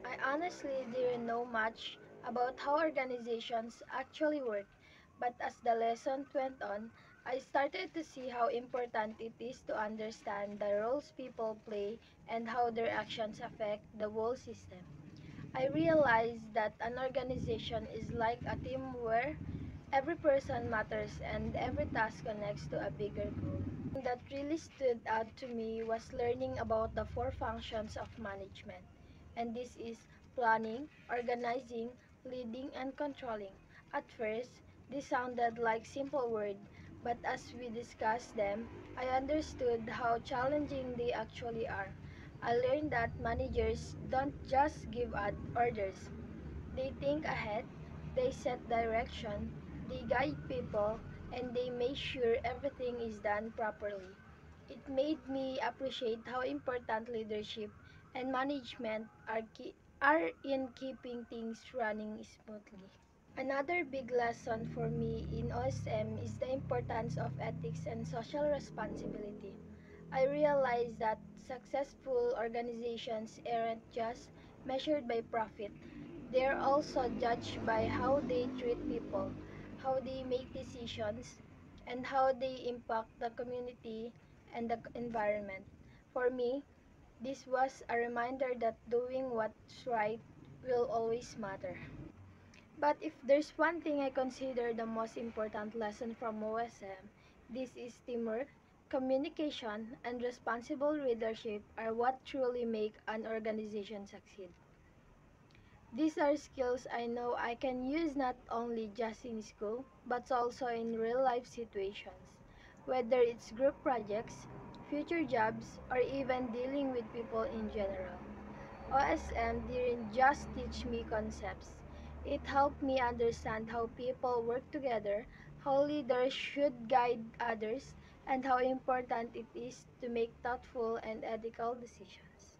I honestly didn't know much about how organizations actually work, but as the lesson went on, I started to see how important it is to understand the roles people play and how their actions affect the whole system. I realized that an organization is like a team where every person matters and every task connects to a bigger goal. That really stood out to me was learning about the four functions of management. And this is planning, organizing, leading, and controlling. At first, this sounded like simple words, but as we discussed them, I understood how challenging they actually are. I learned that managers don't just give orders. They think ahead, they set direction, they guide people, and they make sure everything is done properly. It made me appreciate how important leadership and management are in keeping things running smoothly. Another big lesson for me in OSM is the importance of ethics and social responsibility. I realized that successful organizations aren't just measured by profit, they are also judged by how they treat people, how they make decisions, and how they impact the community and the environment. For me, this was a reminder that doing what's right will always matter. But if there's one thing I consider the most important lesson from OSM, this is teamwork, communication, and responsible leadership are what truly make an organization succeed. These are skills I know I can use not only just in school, but also in real life situations, whether it's group projects, future jobs, or even dealing with people in general. OSM didn't just teach me concepts, it helped me understand how people work together, how leaders should guide others, and how important it is to make thoughtful and ethical decisions.